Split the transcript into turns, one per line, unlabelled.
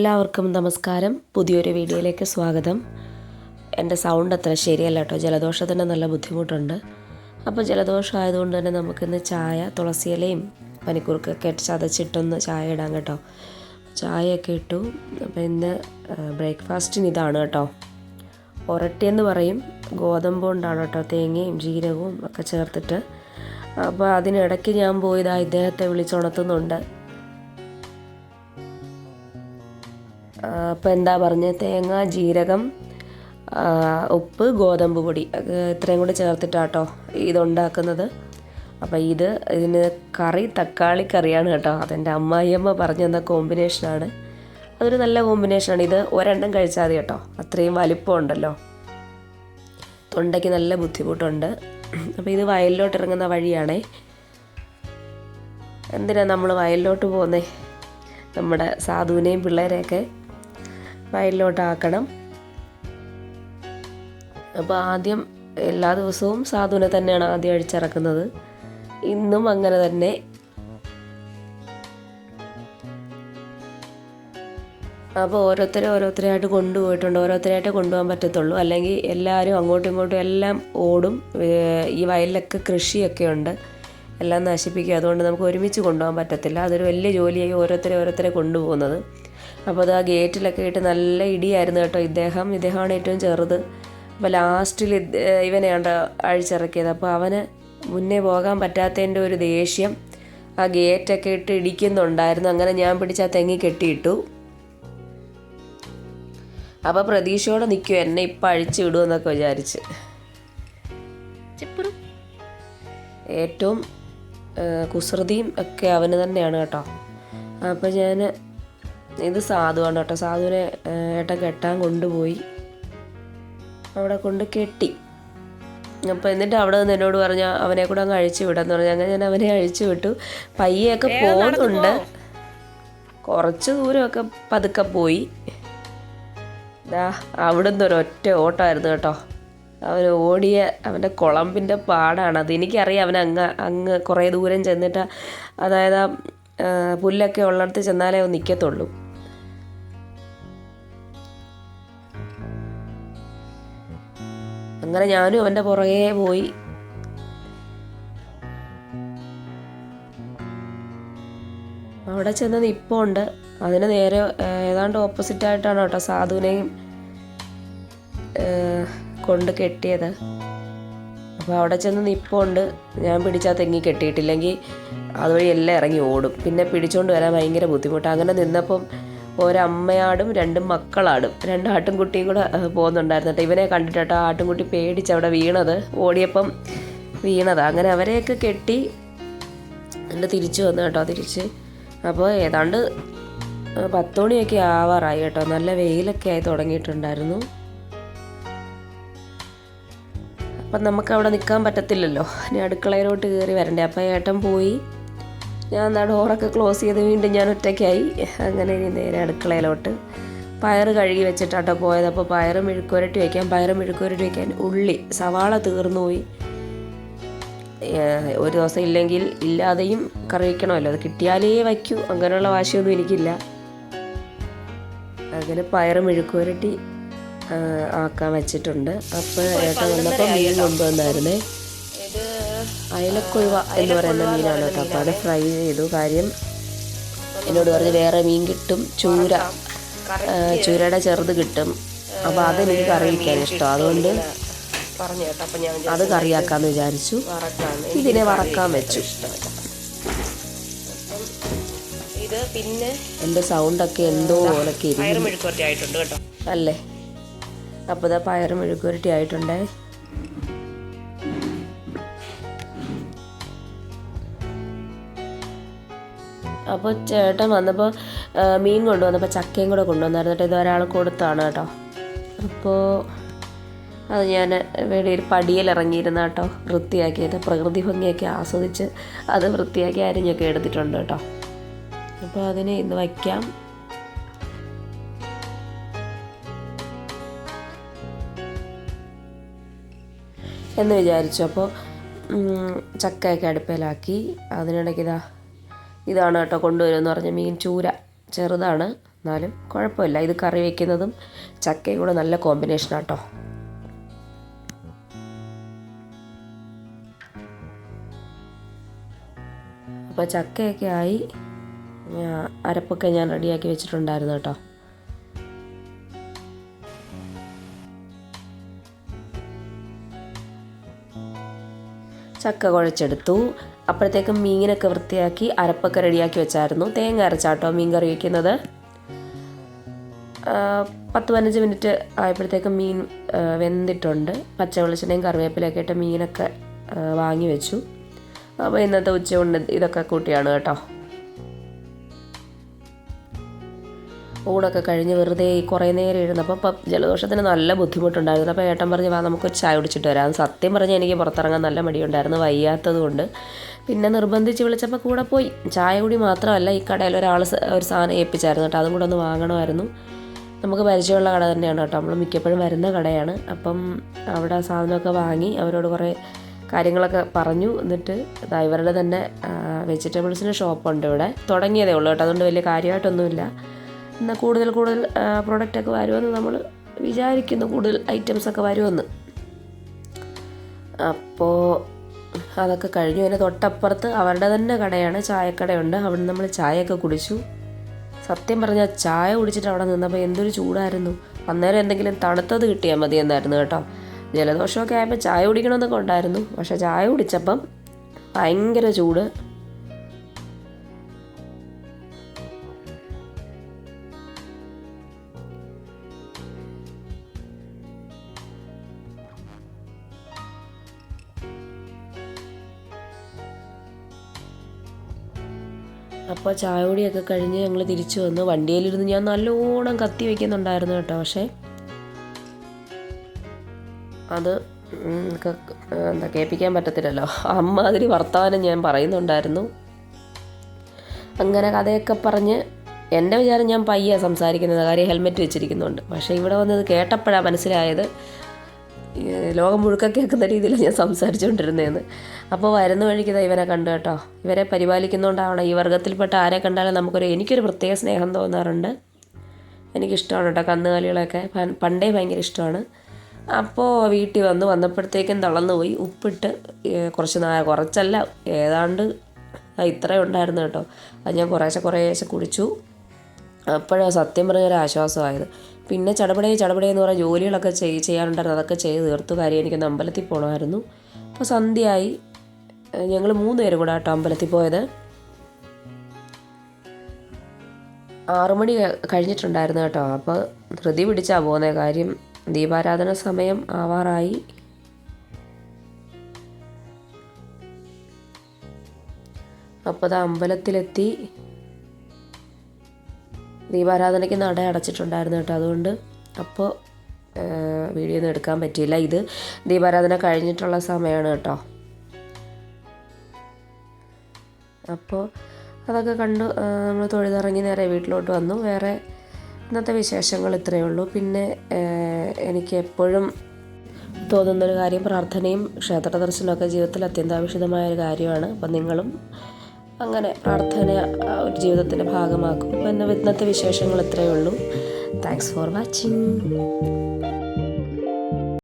എല്ലാവർക്കും നമസ്കാരം. പുതിയൊരു വീഡിയോയിലേക്ക് സ്വാഗതം. എൻ്റെ സൗണ്ട് അത്ര ശരിയല്ല കേട്ടോ, ജലദോഷത്തിന് നല്ല ബുദ്ധിമുട്ടുണ്ട്. അപ്പോൾ ജലദോഷം ആയതുകൊണ്ട് തന്നെ നമുക്കിന്ന് ചായ, തുളസിയിലയും പനിക്കൂർക്കൊക്കെ ചതച്ചിട്ടൊന്ന് ചായ ഇടാം കേട്ടോ. ചായയൊക്കെ ഇട്ടു. അപ്പോൾ ഇന്ന് ബ്രേക്ക്ഫാസ്റ്റിന് ഇതാണ് കേട്ടോ. ഒരട്ടിയെന്ന് പറയും, ഗോതമ്പ് കൊണ്ടാണ് കേട്ടോ, തേങ്ങയും ജീരകവും ഒക്കെ ചേർത്തിട്ട്. അപ്പോൾ അതിനിടയ്ക്ക് ഞാൻ പോയതാ ഇദ്ദേഹത്തെ വിളിച്ചുണർത്തുന്നുണ്ട്. അപ്പോൾ എന്താ പറഞ്ഞത്, തേങ്ങ, ജീരകം, ഉപ്പ്, ഗോതമ്പ് പൊടി ഇത്രയും കൂടി ചേർത്തിട്ടാട്ടോ ഇതുണ്ടാക്കുന്നത്. അപ്പോൾ ഇതിന് കറി തക്കാളി കറിയാണ് കേട്ടോ. അതെൻ്റെ അമ്മായിയമ്മ പറഞ്ഞു തന്ന കോമ്പിനേഷനാണ്. അതൊരു നല്ല കോമ്പിനേഷനാണ്. ഇത് ഒരെണ്ണം കഴിച്ചാൽ മതി കേട്ടോ, അത്രയും വലിപ്പമുണ്ടല്ലോ. തൊണ്ടയ്ക്ക് നല്ല ബുദ്ധിമുട്ടുണ്ട്. അപ്പോൾ ഇത് വയലിലോട്ട് ഇറങ്ങുന്ന വഴിയാണേ. എന്തിനാണ് നമ്മൾ വയലിലോട്ട് പോകുന്നേ? നമ്മുടെ സാധുവിനെയും പിള്ളേരെയൊക്കെ വയലിലോട്ടാക്കണം. അപ്പോൾ ആദ്യം എല്ലാ ദിവസവും സാധുവിനെ തന്നെയാണ് ആദ്യം അഴിച്ചിറക്കുന്നത്. ഇന്നും അങ്ങനെ തന്നെ. അപ്പോൾ ഓരോരുത്തരായിട്ട് കൊണ്ടുപോയിട്ടുണ്ട്. ഓരോരുത്തരായിട്ട് കൊണ്ടുപോകാൻ പറ്റത്തുള്ളൂ, അല്ലെങ്കിൽ എല്ലാവരും അങ്ങോട്ടും ഇങ്ങോട്ടും എല്ലാം ഓടും. ഈ വയലിലൊക്കെ കൃഷിയൊക്കെ ഉണ്ട്, എല്ലാം നശിപ്പിക്കും. അതുകൊണ്ട് നമുക്ക് ഒരുമിച്ച് കൊണ്ടുപോകാൻ പറ്റത്തില്ല. അതൊരു വലിയ ജോലിയായി ഓരോരുത്തരെ കൊണ്ടുപോകുന്നത്. അപ്പോൾ അത് ആ ഗേറ്റിലൊക്കെ ഇട്ട് നല്ല ഇടിയായിരുന്നു കേട്ടോ. ഇദ്ദേഹമാണ് ഏറ്റവും ചെറുത്. അപ്പോൾ ലാസ്റ്റിൽ ഇവനെയാണ് അഴിച്ചിറക്കിയത്. അപ്പോൾ അവന് മുന്നേ പോകാൻ പറ്റാത്തതിൻ്റെ ഒരു ദേഷ്യം ആ ഗേറ്റൊക്കെ ഇട്ട് ഇടിക്കുന്നുണ്ടായിരുന്നു. അങ്ങനെ ഞാൻ പിടിച്ച് ആ തെങ്ങി കെട്ടിയിട്ടു. അപ്പോൾ പ്രതീക്ഷയോടെ നിൽക്കും എന്നെ ഇപ്പം അഴിച്ചു വിടുമെന്നൊക്കെ വിചാരിച്ച്. ഏറ്റവും കുസൃതിയും ഒക്കെ അവന് തന്നെയാണ് കേട്ടോ. അപ്പോൾ ഞാൻ ഇത് സാധുവാണ് കേട്ടോ. സാധുവിനെ ഏട്ടൻ കെട്ടാൻ കൊണ്ടുപോയി, അവിടെ കൊണ്ട് കെട്ടി. അപ്പോൾ എന്നിട്ട് അവിടെ നിന്ന് എന്നോട് പറഞ്ഞാൽ അവനെ കൂടെ അങ്ങ് അഴിച്ചു വിടാന്ന് പറഞ്ഞു. അങ്ങനെ ഞാൻ അവനെ അഴിച്ചു വിട്ടു. പയ്യൊക്കെ പോകുന്നുണ്ട്, കുറച്ച് ദൂരമൊക്കെ പതുക്കെ പോയി. അവിടുന്ന് ഒരൊറ്റ ഓട്ടമായിരുന്നു കേട്ടോ. അവൻ ഓടിയ അവൻ്റെ കുളമ്പിൻ്റെ പാടാണ് അത്. എനിക്കറിയാം അവൻ അങ്ങ് കുറേ ദൂരം ചെന്നിട്ട്, അതായത് പുല്ലൊക്കെ ഉള്ളിടത്ത് ചെന്നാലേ അവൻ നിൽക്കത്തുള്ളൂ. അങ്ങനെ ഞാനും അവൻ്റെ പുറകെ പോയി. അവിടെ ചെന്ന് നിൽപ്പുണ്ട്. അതിന് നേരെ ഏതാണ്ട് ഓപ്പോസിറ്റായിട്ടാണ് കേട്ടോ സാധുവിനെയും കൊണ്ട് കെട്ടിയത്. അപ്പോൾ അവിടെ ചെന്ന് നിൽപ്പുണ്ട്. ഞാൻ പിടിച്ചാൽ തെങ്ങി കെട്ടിയിട്ടില്ലെങ്കിൽ അതുവഴി എല്ലാം ഇറങ്ങി ഓടും. പിന്നെ പിടിച്ചുകൊണ്ട് വരാൻ ഭയങ്കര ബുദ്ധിമുട്ടാണ്. അങ്ങനെ നിന്നപ്പം ഒരമ്മയാടും 2 മക്കളാടും, 2 ആട്ടിൻകുട്ടിയും കൂടെ പോകുന്നുണ്ടായിരുന്നു കേട്ടോ. ഇവനെ കണ്ടിട്ടോ ആട്ടിൻകുട്ടി പേടിച്ച് അവിടെ ഓടിയപ്പം വീണത്. അങ്ങനെ അവരെയൊക്കെ കെട്ടി എന്നിട്ട് തിരിച്ചു വന്നു കേട്ടോ. അപ്പോൾ ഏതാണ്ട് 10 മണിയൊക്കെ ആവാറായി കേട്ടോ. നല്ല വെയിലൊക്കെ ആയി തുടങ്ങിയിട്ടുണ്ടായിരുന്നു. അപ്പം നമുക്കവിടെ നിൽക്കാൻ പറ്റത്തില്ലല്ലോ, ഇനി അടുക്കളയിലോട്ട് കയറി വരണ്ടേ. അപ്പോൾ ഏട്ടൻ പോയി. ഞാൻ ഡോറൊക്കെ ക്ലോസ് ചെയ്ത് വീണ്ടും ഞാൻ ഒറ്റയ്ക്കായി. അങ്ങനെ ഇനി നേരെ അടുക്കളയിലോട്ട്. പയറ് കഴുകി വെച്ചിട്ടാട്ടോ പോയത്. അപ്പോൾ പയറ് മെഴുക്കുരട്ടി വയ്ക്കാൻ ഉള്ളി, സവാള തീർന്നു പോയി. ഒരു ദിവസം ഇല്ലെങ്കിൽ ഇല്ലാതെയും കറി വയ്ക്കണമല്ലോ, അത് കിട്ടിയാലേ വയ്ക്കൂ. അങ്ങനെയുള്ള വാശിയൊന്നും എനിക്കില്ല. അങ്ങനെ പയറ് മെഴുക്കുരട്ടി ആക്കാൻ വെച്ചിട്ടുണ്ട്. അപ്പോൾ ഏട്ടൻ വന്നപ്പോൾ മീൻ കൊണ്ടുവന്നായിരുന്നേ. അയലക്കൊഴുവ എന്ന് പറയുന്ന മീനാണ് കേട്ടോ. അപ്പോൾ അത് ഫ്രൈ ചെയ്തു. കാര്യം എന്നോട് പറഞ്ഞ് വേറെ മീൻ കിട്ടും, ചൂരയുടെ ചെറുത് കിട്ടും. അപ്പോൾ അതെനിക്ക് കറി വയ്ക്കാൻ ഇഷ്ടം, അതുകൊണ്ട് അത് കറിയാക്കാമെന്ന് വിചാരിച്ചു. ഇതിനെ വറക്കാൻ വെച്ചു. ഇത് പിന്നെ എൻ്റെ സൗണ്ടൊക്കെ എന്തോ പോലൊക്കെ ആയിട്ടുണ്ട് കേട്ടോ അല്ലേ. അപ്പോൾ ഇതാ പയറ് മെഴുക്കുരട്ടി ആയിട്ടുണ്ടേ. അപ്പോൾ ചേട്ടൻ വന്നപ്പോൾ മീൻ കൊണ്ടുവന്നപ്പോൾ ചക്കയും കൂടെ കൊണ്ടുവന്നായിരുന്നു കേട്ടോ. ഇത് ഒരാൾ കൊടുത്താണ് കേട്ടോ. അപ്പോൾ അത് ഞാൻ വെളിയിൽ പടിയിൽ ഇറങ്ങിയിരുന്ന കേട്ടോ വൃത്തിയാക്കിയത്. പ്രകൃതി ഭംഗിയൊക്കെ ആസ്വദിച്ച് അത് വൃത്തിയാക്കി അരിഞ്ഞൊക്കെ എടുത്തിട്ടുണ്ട് കേട്ടോ. അപ്പോൾ അതിനെ ഇന്ന് വയ്ക്കാം. എന്ന് വിചാരിച്ചു. അപ്പോൾ ചക്കയൊക്കെ അടുപ്പിലാക്കി. അതിനിടയ്ക്ക് ഇതാണ് കേട്ടോ കൊണ്ടുവരുമെന്ന് പറഞ്ഞ മീൻ. ചൂര ചെറുതാണ്, എന്നാലും കുഴപ്പമില്ല. ഇത് കറി വയ്ക്കുന്നതും ചക്കയും കൂടെ നല്ല കോമ്പിനേഷനാട്ടോ. അപ്പോൾ ചക്കയൊക്കെ ആയി, അരപ്പൊക്കെ ഞാൻ റെഡിയാക്കി വെച്ചിട്ടുണ്ടായിരുന്നു കേട്ടോ. ചക്ക കുഴച്ചെടുത്തു. അപ്പോഴത്തേക്കും മീനൊക്കെ വൃത്തിയാക്കി അരപ്പൊക്കെ റെഡിയാക്കി വെച്ചായിരുന്നു. തേങ്ങ അരച്ചാട്ടോ മീൻ കറി വയ്ക്കുന്നത്. 10-15 മിനിറ്റ് ആയപ്പോഴത്തേക്കും മീൻ വെന്തിട്ടുണ്ട്. പച്ച വെളിച്ചെണ്ണയും കറിവേപ്പിലൊക്കെ ഇട്ട് മീനൊക്കെ വാങ്ങി വെച്ചു. അപ്പോൾ ഇന്നത്തെ ഉച്ചകൊണ്ട് ഇതൊക്കെ കൂട്ടിയാണ് കേട്ടോ. ഊണൊക്കെ കഴിഞ്ഞ് വെറുതെ കുറേ നേരം ഇരുന്നപ്പോൾ ജലദോഷത്തിന് നല്ല ബുദ്ധിമുട്ടുണ്ടായിരുന്നു. അപ്പോൾ ഏട്ടൻ പറഞ്ഞ് വാ നമുക്കൊരു ചായ കുടിച്ചിട്ട് വരാം. സത്യം പറഞ്ഞാൽ എനിക്ക് പുറത്തിറങ്ങാൻ നല്ല മടിയുണ്ടായിരുന്നു, വയ്യാത്തത് കൊണ്ട്. പിന്നെ നിർബന്ധിച്ച് വിളിച്ചപ്പോൾ കൂടെ പോയി. ചായ കൂടി മാത്രമല്ല, ഈ കടയിൽ ഒരാൾ ഒരു സാധനം ഏൽപ്പിച്ചായിരുന്നു കേട്ടോ, അതും കൂടെ ഒന്ന് വാങ്ങണമായിരുന്നു. നമുക്ക് പരിചയമുള്ള കട തന്നെയാണ് കേട്ടോ, നമ്മൾ മിക്കപ്പോഴും വരുന്ന കടയാണ്. അപ്പം അവിടെ സാധനമൊക്കെ വാങ്ങി അവരോട് കുറേ കാര്യങ്ങളൊക്കെ പറഞ്ഞു. എന്നിട്ട് ഇവരുടെ തന്നെ വെജിറ്റബിൾസിൻ്റെ ഷോപ്പുണ്ട് ഇവിടെ. തുടങ്ങിയതേ ഉള്ളൂ കേട്ടോ, അതുകൊണ്ട് വലിയ കാര്യമായിട്ടൊന്നുമില്ല. എന്നാൽ കൂടുതൽ പ്രോഡക്റ്റൊക്കെ വരുമെന്ന് നമ്മൾ വിചാരിക്കുന്നു, കൂടുതൽ ഐറ്റംസൊക്കെ വരുമെന്ന്. അപ്പോൾ അതൊക്കെ കഴിഞ്ഞു. അതിന് തൊട്ടപ്പുറത്ത് അവരുടെ തന്നെ കടയാണ്, ചായക്കടയുണ്ട്. അവിടെ നമ്മൾ ചായയൊക്കെ കുടിച്ചു. സത്യം പറഞ്ഞാൽ ചായ കുടിച്ചിട്ട് അവിടെ നിന്നപ്പോൾ എന്തൊരു ചൂടായിരുന്നു. അന്നേരം എന്തെങ്കിലും തണുത്തത് കിട്ടിയാൽ മതി എന്നായിരുന്നു കേട്ടോ. ജലദോഷമൊക്കെ ആയപ്പോൾ ചായ കുടിക്കണമെന്നൊക്കെ ഉണ്ടായിരുന്നു, പക്ഷേ ചായ കുടിച്ചപ്പം ഭയങ്കര ചൂട്. അപ്പോൾ ചായ കുടിയൊക്കെ കഴിഞ്ഞ് ഞങ്ങൾ തിരിച്ചു വന്നു. വണ്ടിയിലിരുന്ന് ഞാൻ നല്ലോണം കത്തി വയ്ക്കുന്നുണ്ടായിരുന്നു കേട്ടോ, പക്ഷേ അത് എന്താ കേൾപ്പിക്കാൻ പറ്റത്തില്ലല്ലോ. അമ്മാതിരി വർത്തമാനം ഞാൻ പറയുന്നുണ്ടായിരുന്നു. അങ്ങനെ കഥയൊക്കെ പറഞ്ഞ് എൻ്റെ വിചാരം ഞാൻ പയ്യെ സംസാരിക്കുന്നത്, കാര്യം ഹെൽമെറ്റ് വെച്ചിരിക്കുന്നുണ്ട്. പക്ഷേ ഇവിടെ വന്നത് കേട്ടപ്പോഴാണ് മനസ്സിലായത് ലോകം മുഴുക്ക കേൾക്കുന്ന രീതിയിൽ ഞാൻ സംസാരിച്ചുകൊണ്ടിരുന്നതെന്ന്. അപ്പോൾ വരുന്ന വഴിക്ക് ഇവനെ കണ്ടു കേട്ടോ. ഇവരെ പരിപാലിക്കുന്നതുകൊണ്ടാവണം, ഈ വർഗ്ഗത്തിൽപ്പെട്ട ആരെ കണ്ടാലും എനിക്കൊരു പ്രത്യേക സ്നേഹം തോന്നാറുണ്ട്. എനിക്കിഷ്ടമാണ് കേട്ടോ കന്നുകാലികളൊക്കെ, പണ്ടേ ഭയങ്കര ഇഷ്ടമാണ്. അപ്പോൾ വീട്ടിൽ വന്നപ്പോഴത്തേക്കും തളർന്നു പോയി. ഉപ്പിട്ട് കുറച്ചല്ല ഏതാണ്ട് ഇത്രയും ഉണ്ടായിരുന്നു കേട്ടോ. അത് ഞാൻ കുറേശ്ശെ കുടിച്ചു. അപ്പോഴാണ് സത്യം പറഞ്ഞൊരു ആശ്വാസമായത്. പിന്നെ ചടപടയെന്ന് പറഞ്ഞ ജോലികളൊക്കെ ചെയ്യാനുണ്ടായിരുന്നു, അതൊക്കെ ചെയ്ത് തീർത്തു. കാര്യം എനിക്കൊന്ന് അമ്പലത്തിൽ പോകണമായിരുന്നു. അപ്പോൾ സന്ധ്യയായി. ഞങ്ങൾ 3 പേരും കൂടെ കേട്ടോ അമ്പലത്തിൽ പോയത്. 6 മണി കഴിഞ്ഞിട്ടുണ്ടായിരുന്നു കേട്ടോ. അപ്പോൾ ധൃതി പിടിച്ചാൽ പോകുന്നത്, കാര്യം ദീപാരാധന സമയം ആവാറായി. അപ്പോൾ അത് അമ്പലത്തിലെത്തി. ദീപാരാധനയ്ക്ക് നട അടച്ചിട്ടുണ്ടായിരുന്നു കേട്ടോ, അതുകൊണ്ട് അപ്പോൾ വീഡിയോ ഒന്നും എടുക്കാൻ പറ്റിയില്ല. ഇത് ദീപാരാധന കഴിഞ്ഞിട്ടുള്ള സമയമാണ് കേട്ടോ. അപ്പോൾ അതൊക്കെ കണ്ടു നമ്മൾ തൊഴുതിറങ്ങി നേരെ വീട്ടിലോട്ട് വന്നു. വേറെ ഇന്നത്തെ വിശേഷങ്ങൾ ഇത്രയേ ഉള്ളൂ. പിന്നെ എനിക്ക് എപ്പോഴും തോന്നുന്നൊരു കാര്യം, പ്രാർത്ഥനയും ക്ഷേത്ര ദർശനമൊക്കെ ജീവിതത്തിൽ അത്യന്താപേക്ഷിതമായൊരു കാര്യമാണ്. അപ്പം നിങ്ങളും അങ്ങനെ പ്രാർത്ഥന ഒരു ജീവിതത്തിൻ്റെ ഭാഗമാക്കും. പിന്നെ ഇന്നത്തെ വിശേഷങ്ങൾ ഇത്രയേ ഉള്ളൂ. Thanks for watching.